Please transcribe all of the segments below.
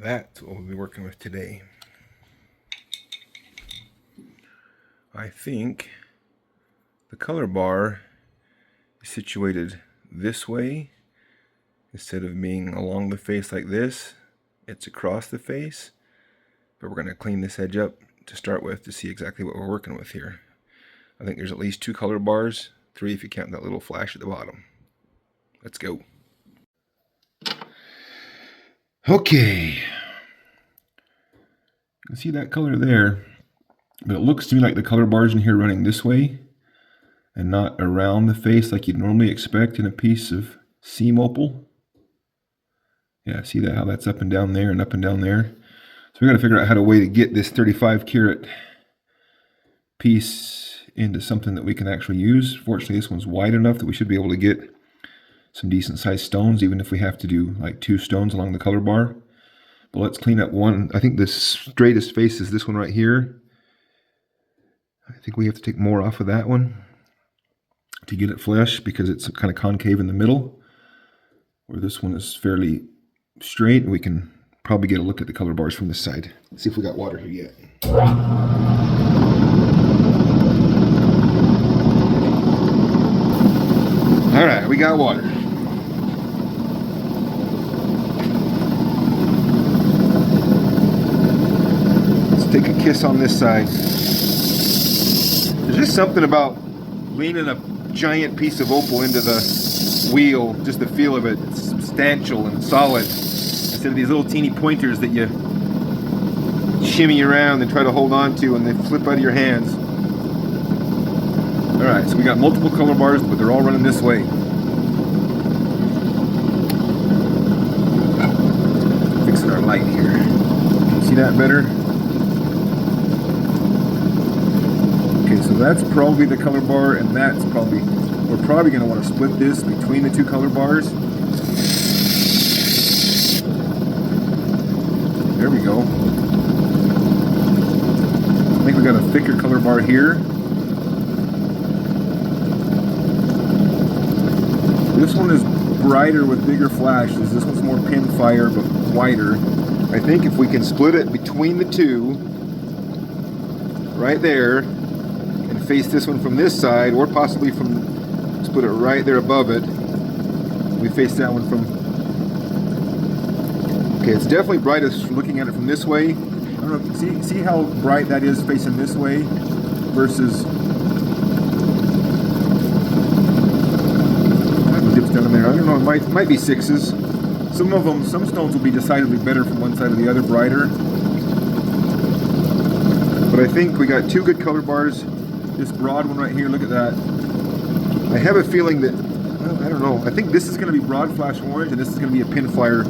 that's what we'll be working with today. I think the color bar is situated this way. Instead of being along the face like this, it's across the face. But we're going to clean this edge up to start with to see exactly what we're working with here. I think there's at least 2 color bars, 3 if you count that little flash at the bottom. Let's go. Okay. You can see that color there, but it looks to me like the color bars in here running this way and not around the face like you'd normally expect in a piece of seam opal. Yeah, see that, how that's up and down there and up and down there. So we got to figure out how to get this 35 karat piece into something that we can actually use. Fortunately, this one's wide enough that we should be able to get some decent sized stones, even if we have to do like 2 stones along the color bar. But let's clean up one. I think the straightest face is this one right here. I think we have to take more off of that one to get it flush because it's kind of concave in the middle, where this one is fairly straight, and we can probably get a look at the color bars from this side. Let's see if we got water here yet. All right, we got water. Let's take a kiss on this side. There's just something about leaning a giant piece of opal into the wheel, just the feel of it. It's substantial and solid, instead of these little teeny pointers that you shimmy around and try to hold on to and they flip out of your hands. Alright, so we got multiple color bars, but they're all running this way. Fixing our light here. Can you see that better? Okay, so that's probably the color bar, and that's probably, we're probably going to want to split this between the 2 color bars. There we go. I think we got a thicker color bar here. This one is brighter with bigger flashes. This one's more pinfire but wider. I think if we can split it between the 2, right there, and face this one from this side, or possibly from, split it right there above it. We face that one from, okay, it's definitely brightest looking at it from this way. I don't know, see how bright that is facing this way versus, that dips down in there. I don't know, it might be 6s. Some of them, some stones will be decidedly better from one side or the other, brighter. But I think we got 2 good color bars. This broad one right here, look at that. I have a feeling that, well, I don't know, I think this is going to be broad flash orange and this is going to be a pinfire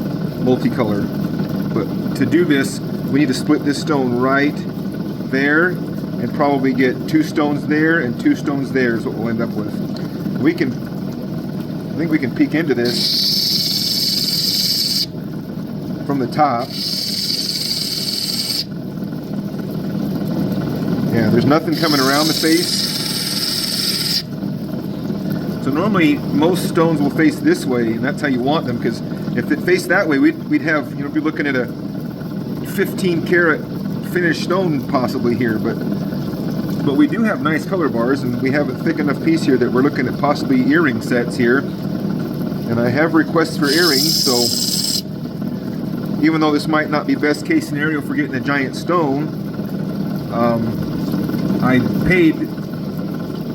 multicolor. But to do this, we need to split this stone right there and probably get 2 stones there and 2 stones there is what we'll end up with. We can, I think we can peek into this from the top. Yeah, there's nothing coming around the face. So normally most stones will face this way, and that's how you want them, because if it faced that way, we'd have, you know, be looking at a 15 karat finished stone possibly here, but we do have nice color bars, and we have a thick enough piece here that we're looking at possibly earring sets here. And I have requests for earrings, so even though this might not be best case scenario for getting a giant stone, I paid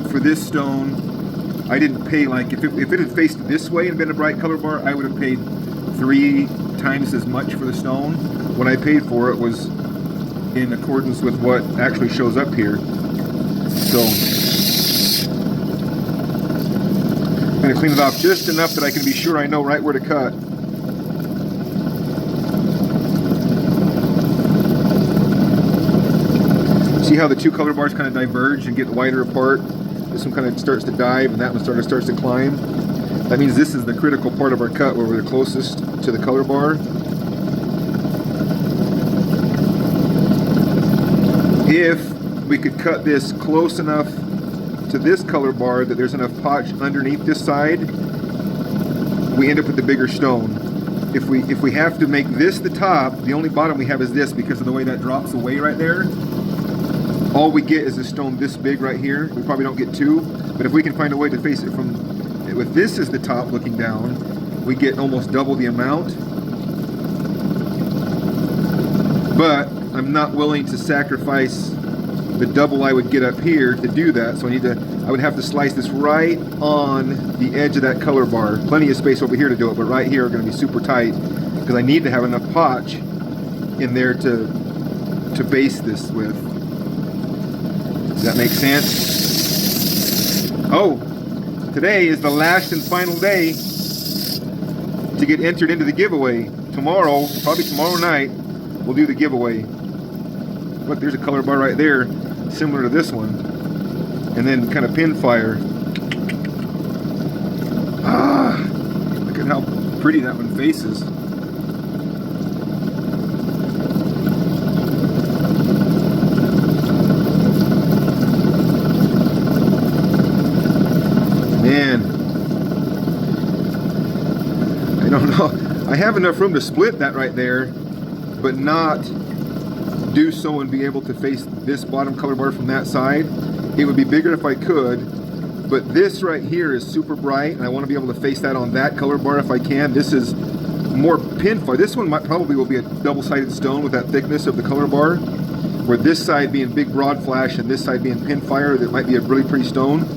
for this stone. I didn't pay, like, if it had faced this way and been a bright color bar, I would have paid 3 times as much for the stone. What I paid for it was in accordance with what actually shows up here. So I'm going to clean it off just enough that I can be sure I know right where to cut. See how the 2 color bars kind of diverge and get wider apart? This one kind of starts to dive and that one starts to climb. That means this is the critical part of our cut where we're the closest to the color bar. If we could cut this close enough to this color bar that there's enough potch underneath this side, we end up with the bigger stone. if we have to make this the top, the only bottom we have is this because of the way that drops away right there. All we get is a stone this big right here. We probably don't get two, but if we can find a way to face it from, with this as the top looking down, we get almost double the amount. But I'm not willing to sacrifice the double I would get up here to do that, so I would have to slice this right on the edge of that color bar. Plenty of space over here to do it, but right here are going to be super tight because I need to have enough potch in there to base this with. Does that make sense? Oh, today is the last and final day to get entered into the giveaway. Tomorrow, probably tomorrow night, we'll do the giveaway. Look, there's a color bar right there, similar to this one. And then kind of pin fire. Ah, look at how pretty that one faces. Man, I don't know. I have enough room to split that right there, but not do so and be able to face this bottom color bar from that side. It would be bigger if I could, but this right here is super bright and I want to be able to face that on that color bar if I can. This is more pin fire. This one probably will be a double-sided stone with that thickness of the color bar, where this side being big broad flash and this side being pin fire, that might be a really pretty stone.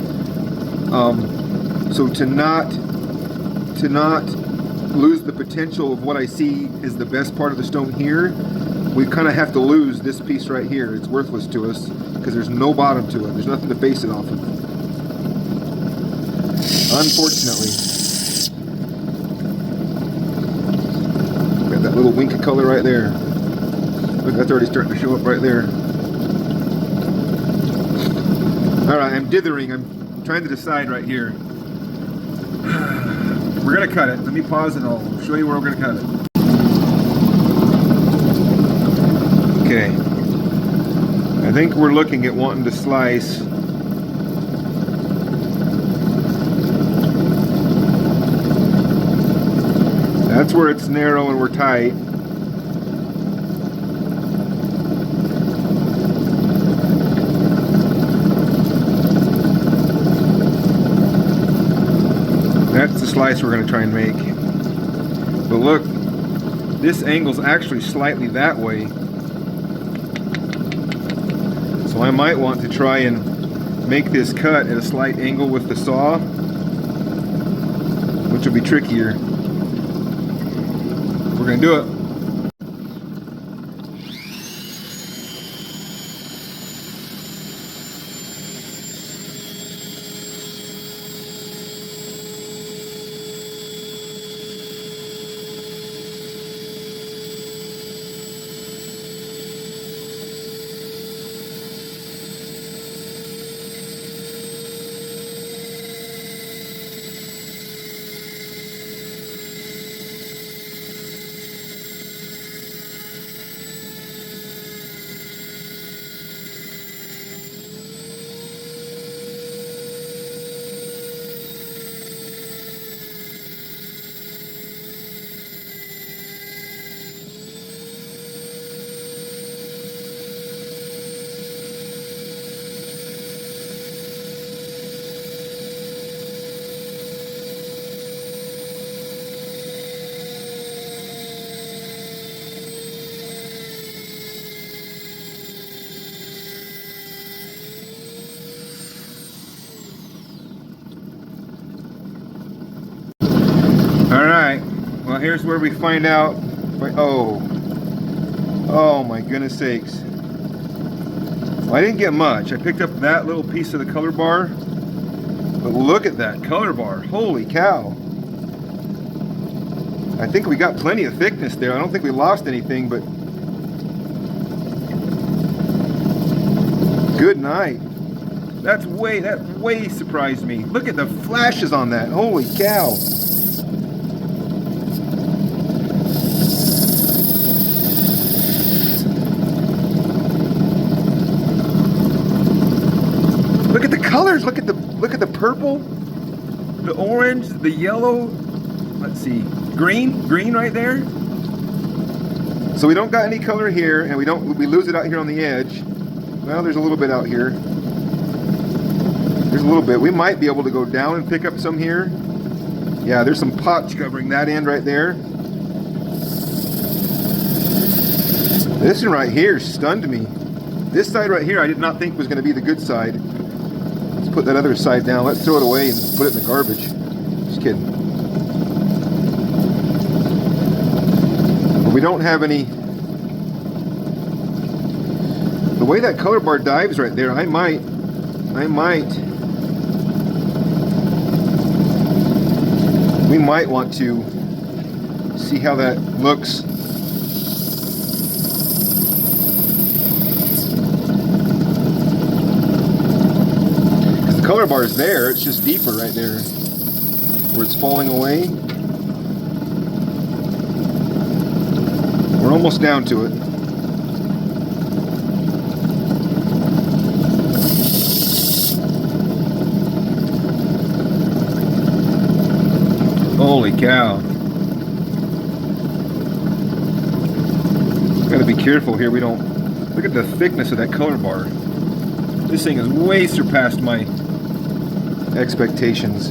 So to not lose the potential of what I see is the best part of the stone here, we kind of have to lose this piece right here. It's worthless to us because there's no bottom to it. There's nothing to base it off of. Unfortunately. Got that little wink of color right there. Look, that's already starting to show up right there. Alright, I'm dithering. I'm trying to decide right here. We're going to cut it. Let me pause and I'll show you where we're going to cut it. Okay, I think we're looking at wanting to slice that's where it's narrow and we're tight. That's the slice we're going to try and make. But look, this angle's actually slightly that way. So I might want to try and make this cut at a slight angle with the saw, which will be trickier. We're going to do it. Alright, well here's where we find out, oh my goodness sakes. Well, I didn't get much. I picked up that little piece of the color bar, but look at that color bar, holy cow. I think we got plenty of thickness there. I don't think we lost anything, but good night. That way surprised me. Look at the flashes on that, holy cow. Look at the colors. Look at the purple, the orange, the yellow. Let's see, green right there. So we don't got any color here, and we lose it out here on the edge. Well, there's a little bit out here. There's a little bit. We might be able to go down and pick up some here. Yeah, there's some potch covering that end right there. This one right here stunned me. This side right here I did not think was going to be the good side. Let's put that other side down. Let's throw it away and put it in the garbage. Just kidding. But we don't have any. The way that color bar dives right there, I might we might want to see how that looks. Because the color bar is there, it's just deeper right there where it's falling away. We're almost down to it. Holy cow. Gotta be careful here we don't... Look at the thickness of that color bar. This thing has way surpassed my expectations.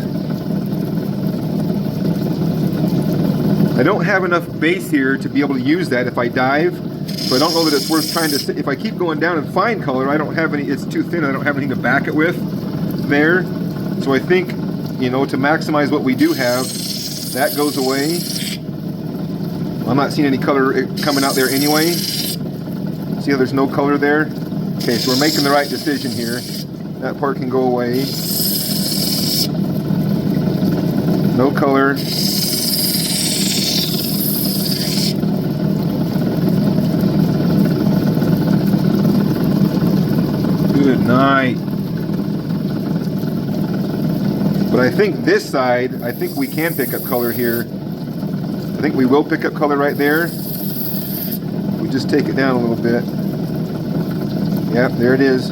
I don't have enough base here to be able to use that if I dive, so I don't know that it's worth trying to... If I keep going down and find color, I don't have any... It's too thin, I don't have anything to back it with there. So I think, you know, to maximize what we do have, that goes away. I'm not seeing any color coming out there anyway. See how there's no color there? Okay, so we're making the right decision here. That part can go away. No color. Good night. But I think this side, I think we can pick up color here. I think we will pick up color right there. We just take it down a little bit. Yep, there it is.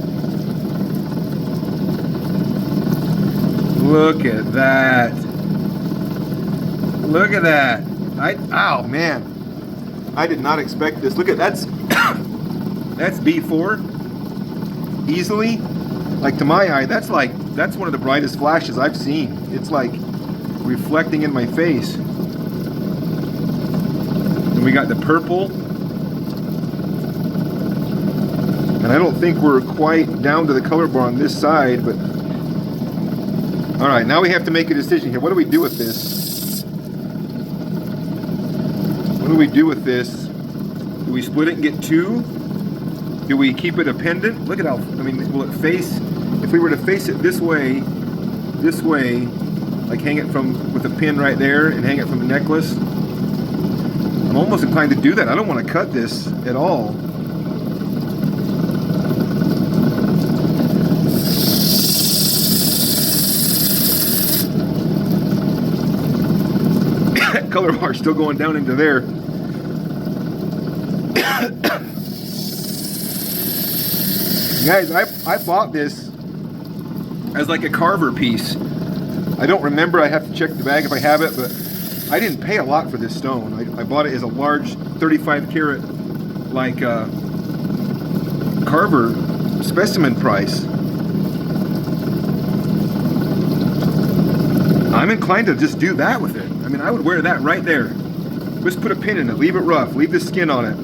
Look at that. Look at that. Oh man. I did not expect this. Look at that's that's B4. Easily. Like to my eye, that's one of the brightest flashes I've seen. It's like reflecting in my face. And we got the purple. And I don't think we're quite down to the color bar on this side, but all right, now we have to make a decision here. What do we do with this? What do we do with this? Do we split it and get two? Do we keep it a pendant? Look at how, I mean, will it face, if we were to face it this way, like hang it from, with a pin right there and hang it from the necklace. I'm almost inclined to do that. I don't want to cut this at all. That color bar still going down into there. Guys, I bought this as like a carver piece. I don't remember, I have to check the bag if I have it, but I didn't pay a lot for this stone. I bought it as a large 35 karat like carver specimen price. I'm inclined to just do that with it. I mean, I would wear that right there. Just put a pin in it, leave it rough, leave the skin on it.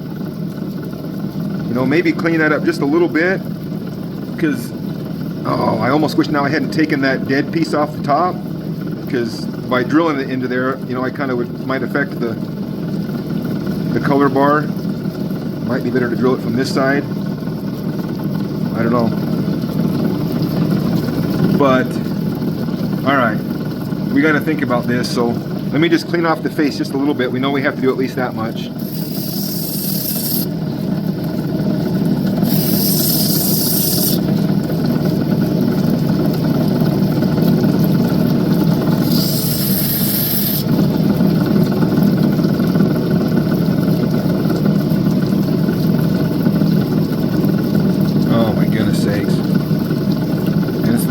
You know, maybe clean that up just a little bit. Because, oh, I almost wish now I hadn't taken that dead piece off the top, because by drilling it into there, you know, I kind of might affect the color bar. Might be better to drill it from this side. I don't know. But, all right, we got to think about this. So let me just clean off the face just a little bit. We know we have to do at least that much.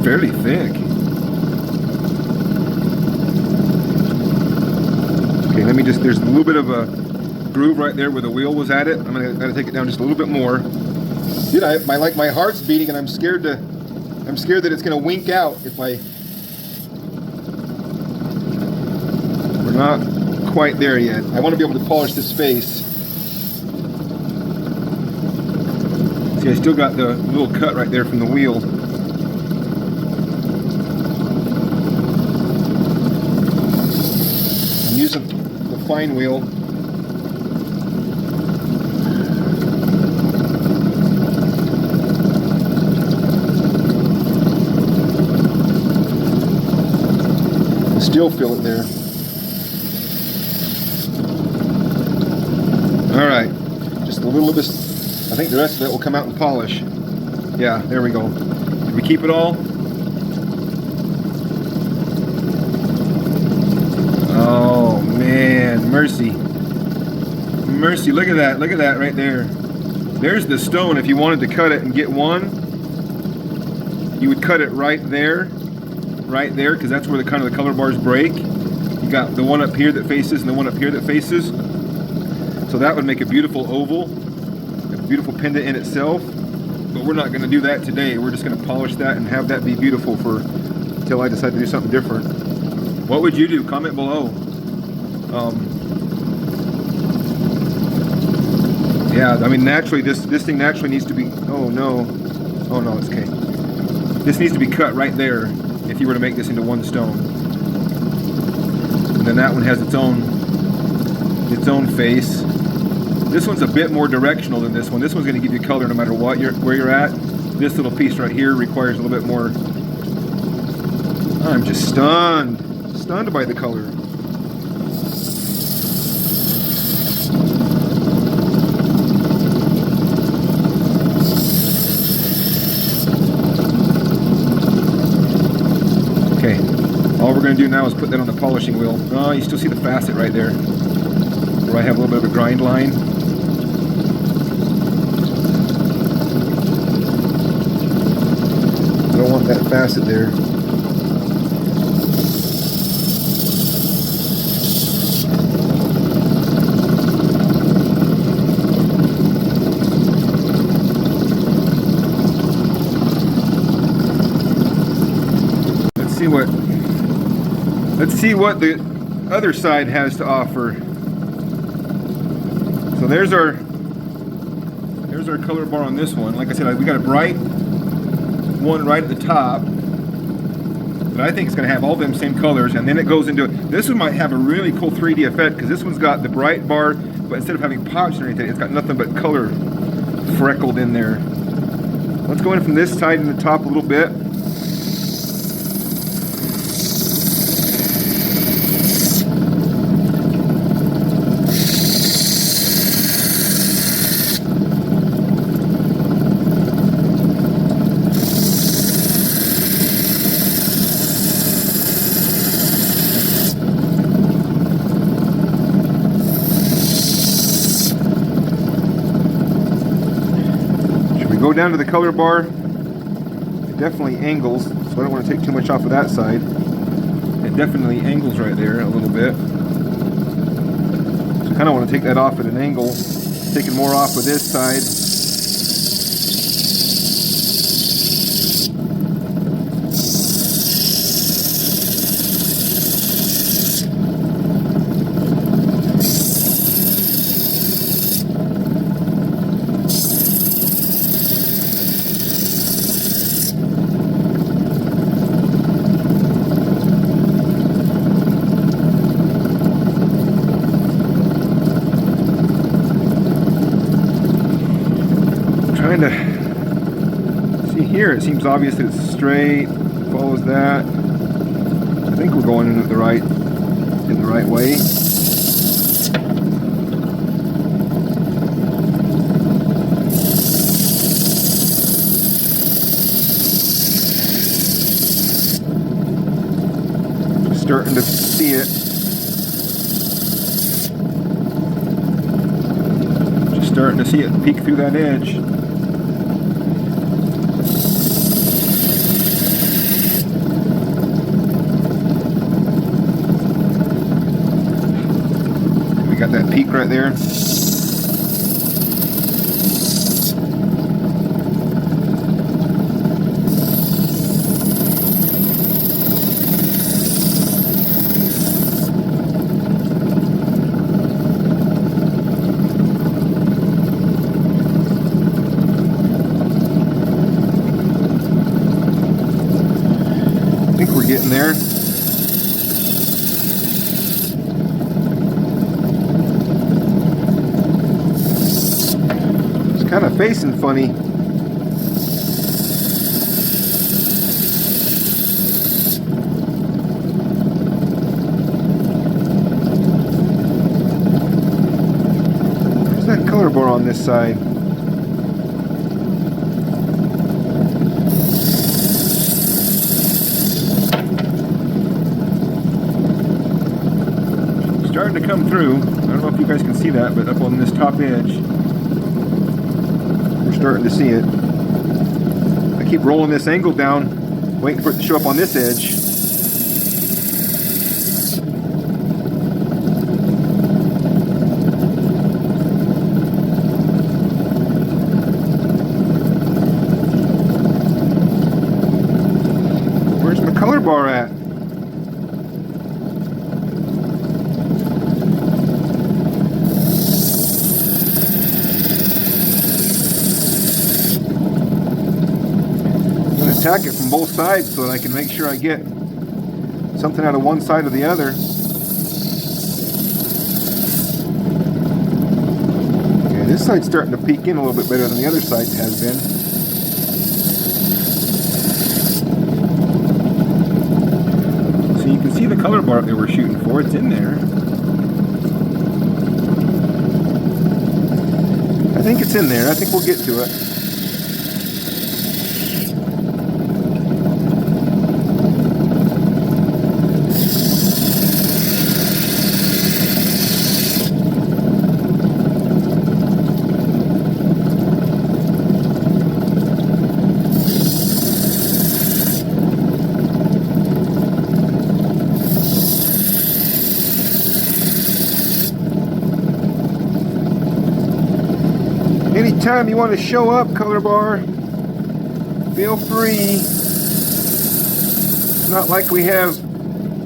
Fairly thick. Okay, let me just, there's a little bit of a groove right there where the wheel was at it. I'm gonna take it down just a little bit more. Dude, my heart's beating and I'm scared that it's gonna wink out if I, we're not quite there yet. I want to be able to polish this face. See, I still got the little cut right there from the wheel. I'm using the fine wheel. I still feel it there. All right, just a little bit. I think the rest of it will come out in polish. Yeah, there we go. Did we keep it all? Oh man, mercy. Mercy, look at that right there. There's the stone. If you wanted to cut it and get one, you would cut it right there, because that's where the kind of the color bars break. You got the one up here that faces and the one up here that faces. So that would make a beautiful oval, a beautiful pendant in itself. But we're not going to do that today. We're just going to polish that and have that be beautiful for until I decide to do something different. What would you do? Comment below. Yeah, I mean, naturally, this thing naturally needs to be. Oh no, it's okay. This needs to be cut right there if you were to make this into one stone. And then that one has its own face. This one's a bit more directional than this one. This one's going to give you color no matter what where you're at. This little piece right here requires a little bit more. I'm just stunned by the color. Okay, all we're going to do now is put that on the polishing wheel. Oh, you still see the facet right there, where I have a little bit of a grind line. I don't want that facet there. Let's see what the other side has to offer. So there's our color bar on this one. Like I said, we got a bright one right at the top, but I think it's going to have all them same colors, and then it goes into it. This one might have a really cool 3D effect because this one's got the bright bar, but instead of having pops or anything, it's got nothing but color freckled in there. Let's go in from this side in the top a little bit. Go down to the color bar. It definitely angles, so I don't want to take too much off of that side. It definitely angles right there a little bit. So I kind of want to take that off at an angle, taking more off of this side. See here, it seems obvious that it's straight, follows that. I think we're going in the right way. Just starting to see it. Just starting to see it peek through that edge. peak right there. I think we're getting there. It's kind of facing funny. There's that color bar on this side. Starting to come through. I don't know if you guys can see that, but up on this top edge, we're starting to see it. I keep rolling this angle down, waiting for it to show up on this edge. Where's my color bar at? Attack it from both sides so that I can make sure I get something out of one side or the other. Okay, this side's starting to peek in a little bit better than the other side has been. So you can see the color bar that we're shooting for. It's in there. I think it's in there. I think we'll get to it. Anytime you want to show up, color bar, feel free. It's not like we have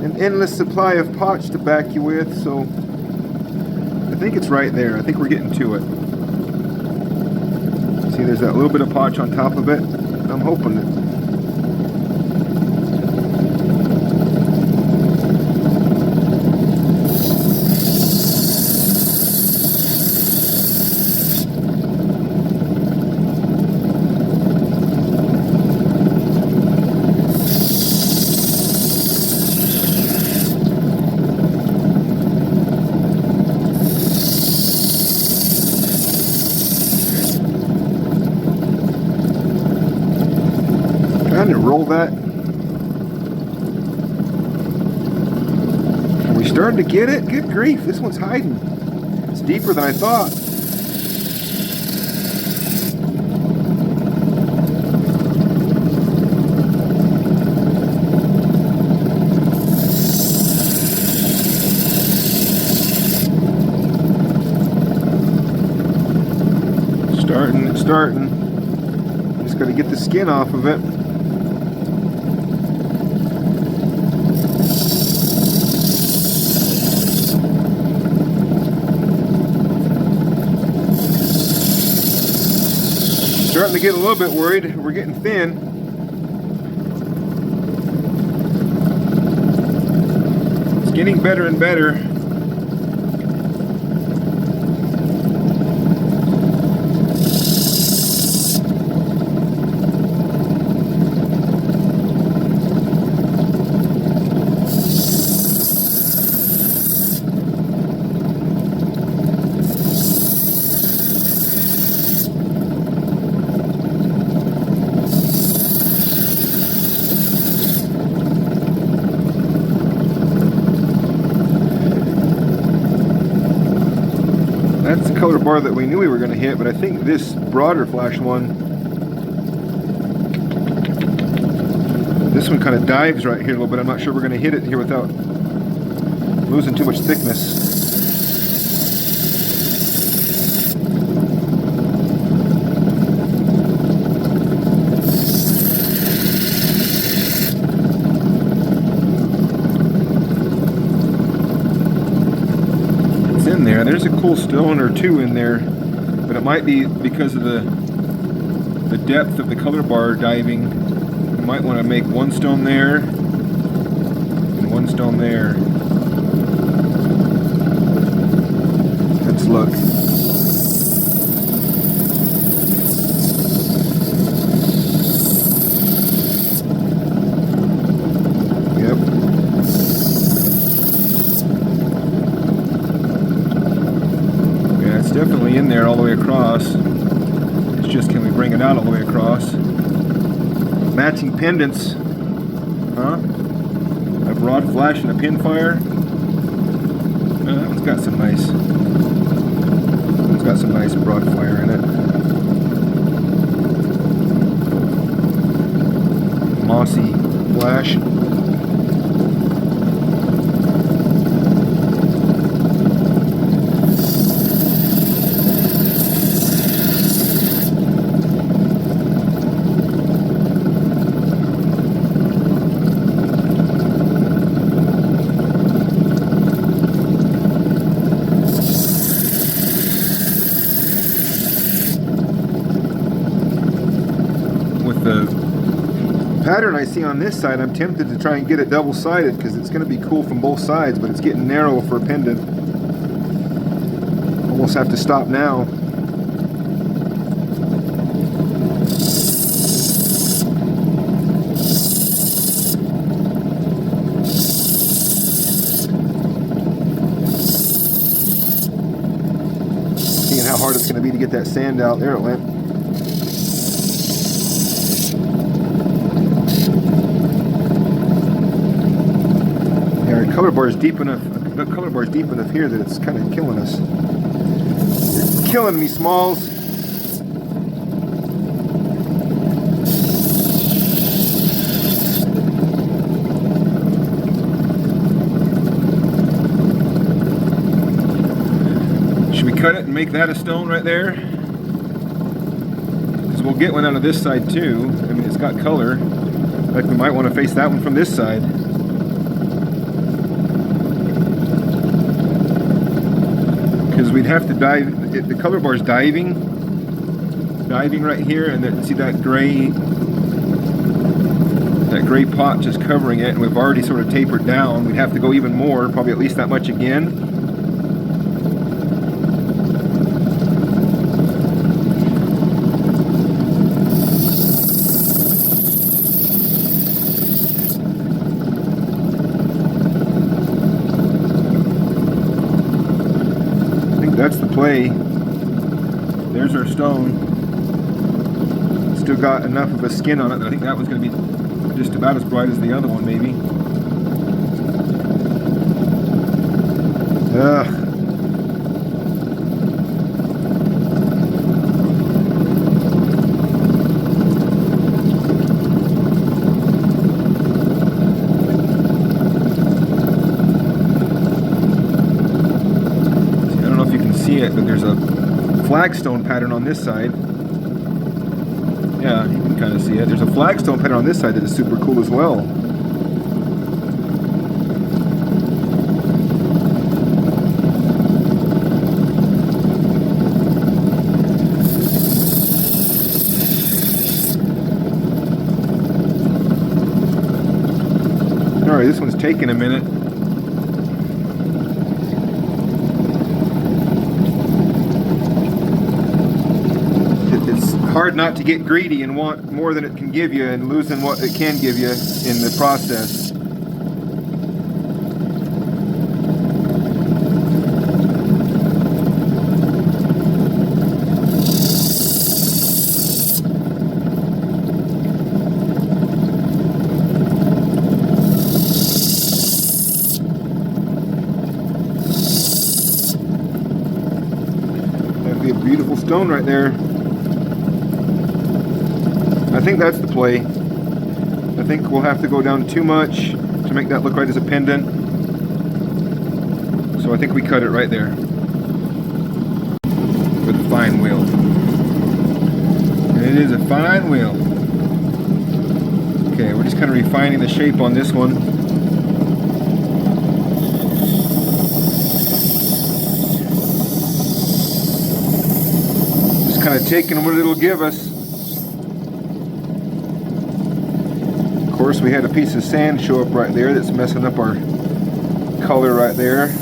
an endless supply of pots to back you with, so I think it's right there. I think we're getting to it. See, there's that little bit of potch on top of it. I'm hoping that trying to roll that. Are we starting to get it? Good grief, this one's hiding. It's deeper than I thought. It's starting. Just got to get the skin off of it. Starting to get a little bit worried. We're getting thin. It's getting better and better. That's the color bar that we knew we were going to hit, but I think this broader flash one, this one kind of dives right here a little bit. I'm not sure we're going to hit it here without losing too much thickness. cool stone or two in there, but it might be because of the depth of the color bar diving. You might want to make one stone there and one stone there. Let's look. Yep. Yeah, it's definitely in there all the way across. It's just, can we bring it out all the way across? Matching pendants. Huh? A broad flash and a pinfire. That one's got some nice. It's got some nice broad fire in it. Mossy flash. Pattern I see on this side, I'm tempted to try and get it double-sided because it's going to be cool from both sides, but it's getting narrow for a pendant. Almost have to stop now. Seeing how hard it's going to be to get that sand out. There it went. Color bar is deep enough. The color bar is deep enough here that it's kind of killing us. You're killing me, Smalls. Should we cut it and make that a stone right there? Because we'll get one out of this side too. I mean, it's got color. Like we might want to face that one from this side. Because we'd have to dive, the color bar's diving right here, and then see that gray pot just covering it, and we've already sort of tapered down. We'd have to go even more, probably at least that much again. That's the play. There's our stone. Still got enough of a skin on it. I think that one's going to be just about as bright as the other one, maybe. Ugh. It, but there's a flagstone pattern on this side. Yeah, you can kind of see it. There's a flagstone pattern on this side that is super cool as well. Alright, this one's taking a minute. Hard not to get greedy and want more than it can give you and losing what it can give you in the process. That'd be a beautiful stone right there. I think that's the play. I think we'll have to go down too much to make that look right as a pendant. So I think we cut it right there with a fine wheel. And it is a fine wheel. Okay, we're just kind of refining the shape on this one. kind of taking what it'll give us. Of course, we had a piece of sand show up right there that's messing up our color right there.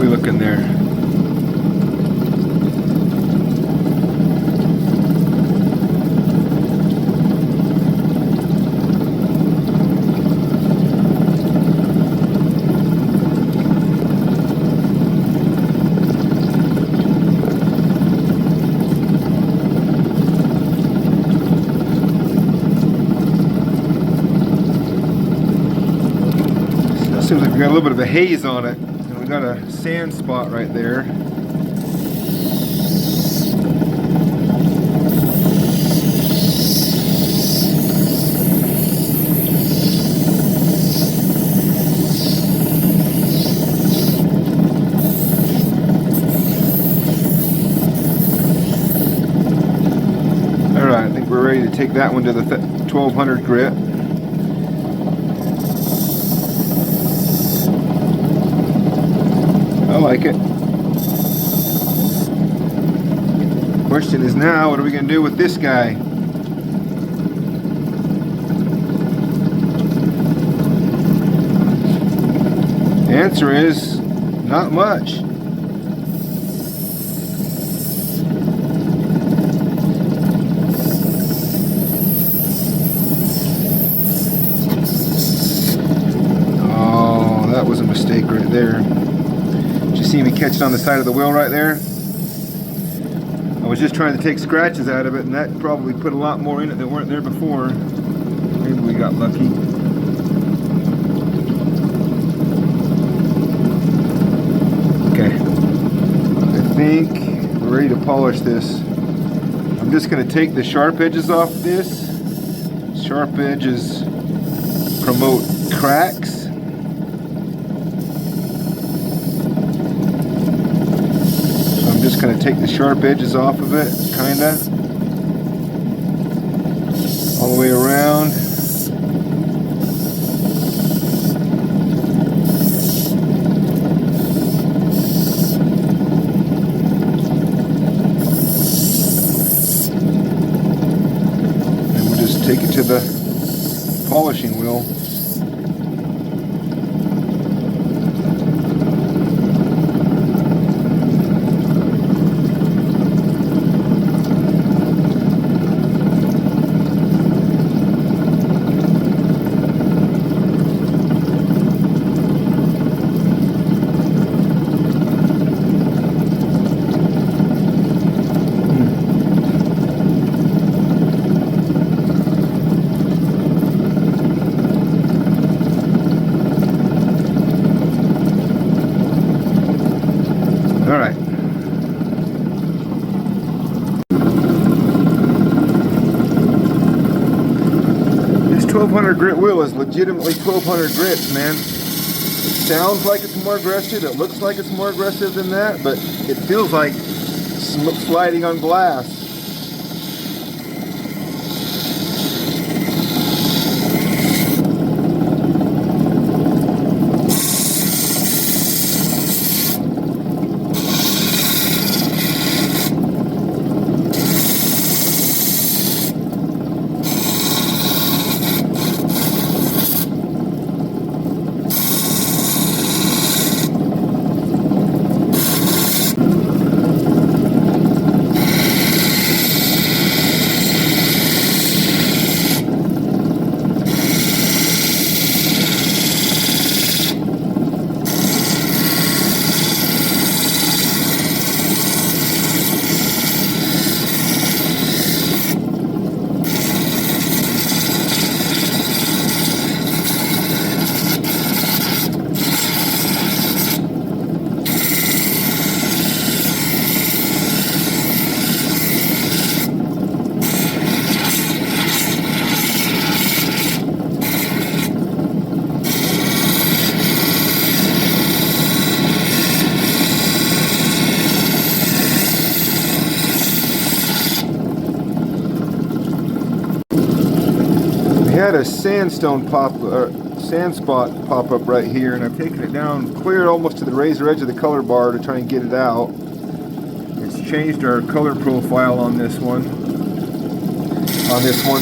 Looking there. So it seems like we got a little bit of a haze on it. We got a sand spot right there. Alright, I think we're ready to take that one to the 1200 grit. I like it. Question is now, what are we going to do with this guy? The answer is not much. Oh, that was a mistake right there. See me catch it on the side of the wheel right there. I was just trying to take scratches out of it, and that probably put a lot more in it that weren't there before. Maybe we got lucky. Okay, I think we're ready to polish this. I'm just going to take the sharp edges off this. Sharp edges promote cracks. Just going to take the sharp edges off of it, kinda, all the way around. And we'll just take it to the polishing wheel. All right. This 1200 grit wheel is legitimately 1200 grits, man. It sounds like it's more aggressive. It looks like it's more aggressive than that, but it feels like sliding on glass. had a sandstone sand spot pop up right here, and I've taken it down clear almost to the razor edge of the color bar to try and get it out. It's changed our color profile on this one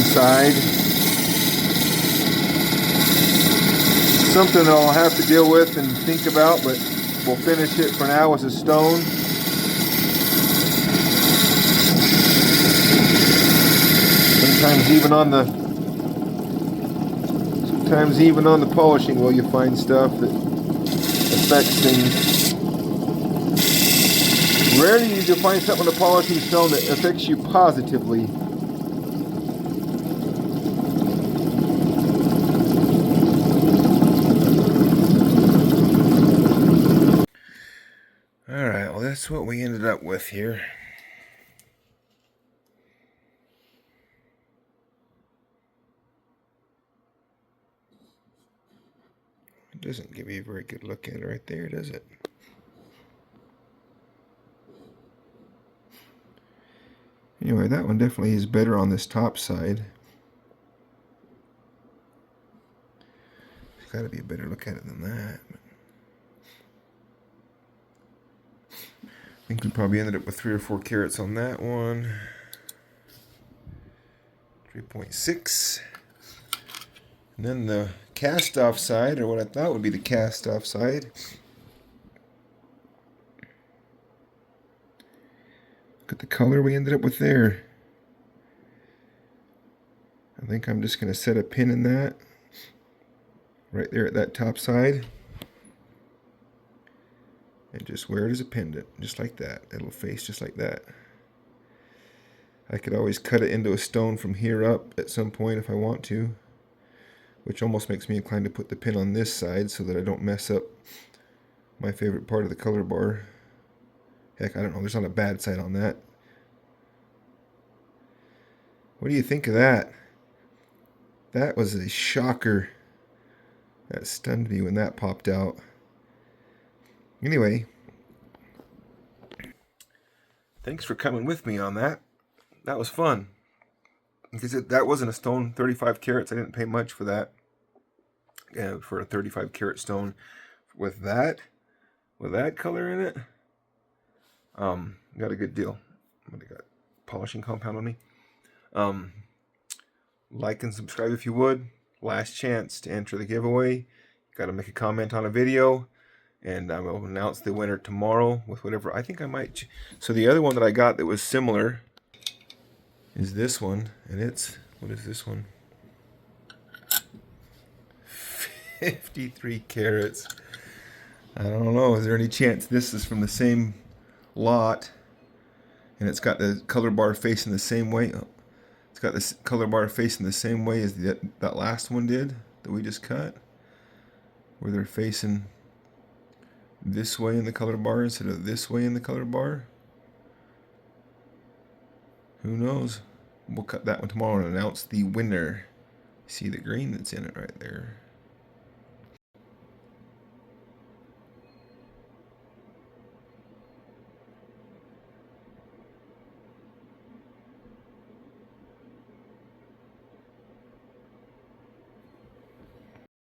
side. Something I'll have to deal with and think about, but we'll finish it for now as a stone. Sometimes even on the polishing wheel you find stuff that affects things. Rarely you find something on the polishing stone that affects you positively. Alright, well that's what we ended up with here. It doesn't give you a very good look at it right there, does it? Anyway, that one definitely is better on this top side. There's got to be a better look at it than that. I think we probably ended up with 3 or 4 carats on that one. 3.6. And then the cast off side, or what I thought would be the cast off side. Look at the color we ended up with there. I think I'm just going to set a pin in that. Right there at that top side. And just wear it as a pendant, just like that. It'll face just like that. I could always cut it into a stone from here up at some point if I want to, which almost makes me inclined to put the pin on this side so that I don't mess up my favorite part of the color bar. Heck, I don't know, there's not a bad side on that. What do you think of that? That was a shocker. That stunned me when that popped out. Anyway, thanks for coming with me on that. That was fun. Because that wasn't a stone, 35 carats. I didn't pay much for that. For a 35 carat stone. With that color in it, got a good deal. What do I got? Polishing compound on me. Like and subscribe if you would. Last chance to enter the giveaway. Got to make a comment on a video. And I will announce the winner tomorrow with whatever. I think I might. So the other one that I got that was similar is this one. And it's, what is this one? 53 carats. I don't know. Is there any chance this is from the same lot? And it's got the color bar facing the same way. Oh, it's got this color bar facing the same way as that last one did that we just cut. Where they're facing this way in the color bar instead of this way in the color bar. Who knows? We'll cut that one tomorrow and announce the winner. See the green that's in it right there.